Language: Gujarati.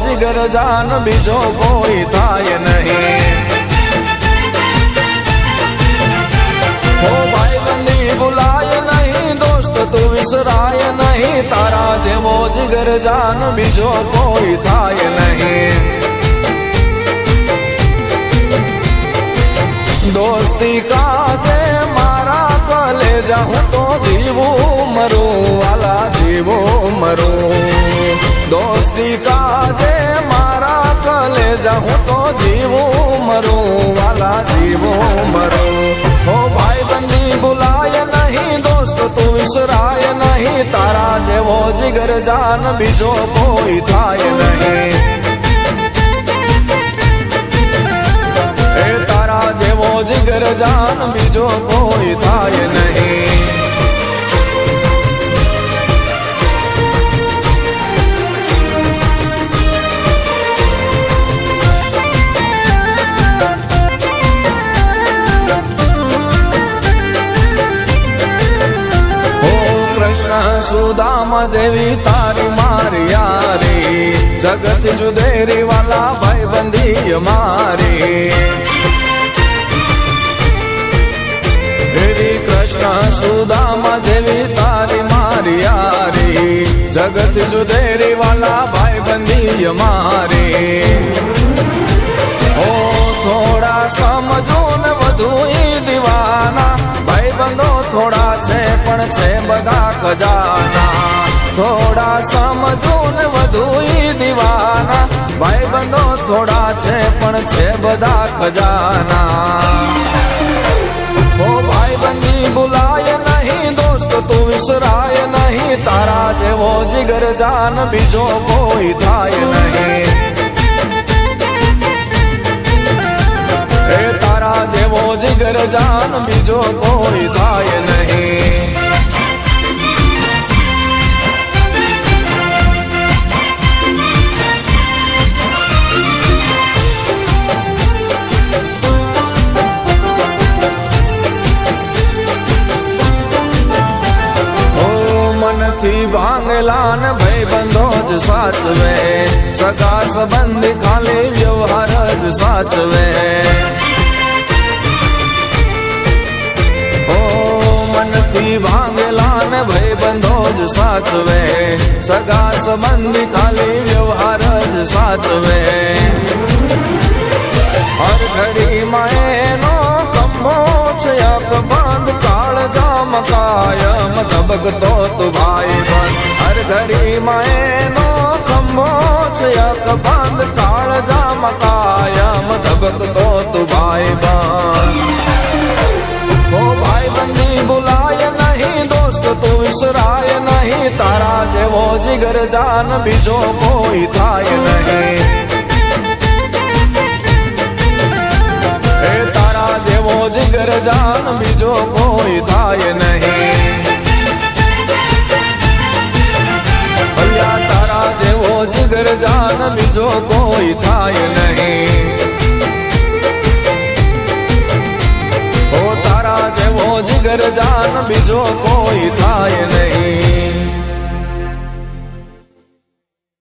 જીગર જાન બીજો કોઈ થાય નહીં। ઓ ભાઈબંધી ભૂલાય નહીં, દોસ્ત તું વિસરાય નહીં, તારા જેવો જીગર જાન બીજો કોઈ થાય નહીં। દોસ્તી કાજે મારા કલેજા હું તો જીવું મરું, વાલા જીવું મરું। દોસ્તી કાજે મારા કલેજા હું તો જીવું મરું, વાલા જીવું મરું। ઓ ભાઈબંધી ભૂલાય નહીં, દોસ્ત તું વિસરાય નહીં, તારા જેવો જીગર જાન બીજો કોઈ થાય નહીં। તારા જેવો જીગર જાન બીજો કોઈ થાય નહીં। સુદામા જેવી તારી મારી યારી, જગત જુદેરી વાલા ભાઈબંધી અમારી। શ્રી કૃષ્ણ સુદામા જેવી તારી મારી યારી, જગત જુદેરી વાલા ભાઈબંધી અમારી। ઓ થોડા સમજો ને વધુ ઈ દીવાના, ભાઈબંધો થોડા છે પણ છે બધા ખજાના। થોડા સમજો ને વધુ ઈ દીવાના, ભાઈબંધો થોડા છે પણ છે બધા ખજાના। ઓ ભાઈબંધી ભૂલાય નહીં, દોસ્ત તું વિસરાય નહીં, તારા જેવો જીગર જાન બીજો કોઈ થાય નહીં। એ તારા જેવો જીગર જાન બીજો કોઈ થાય નહીં। મનથી ભાંગેલા ને ભાઈબંધો જ સાચવે, સગા સંબંધી ખાલી વ્યવહાર જ સાચવે। મનથી ભાંગેલા ને ભાઈબંધો જ સાચવે, સગા સંબંધી ખાલી વ્યવહાર જ સાચવે। હર ઘડીમાં એનો ખંભો છે અકબંધ, કાળજામ કાયમ ધબકતો તું ભાઈબંધ। હર ઘડીમાં એનો ખંભો છે અકબંધ, કાળજામ કાયમ ધબકતો તું ભાઈબંધ। ઓ ભાઈબંધી ભૂલાય નહીં, દોસ્ત તું વિસરાય નહીં, તારા જેવો જીગર જાન બીજો કોઈ થાય નહીં। એ તારા જેવો જીગર જાન બીજો કોઈ થાય નહીં। ભૈયા તારા જેવો જીગર જાન બીજો કોઈ થાય નહીં। ઓ તારા જેવો જીગર જાન બીજો કોઈ થાય નહીં।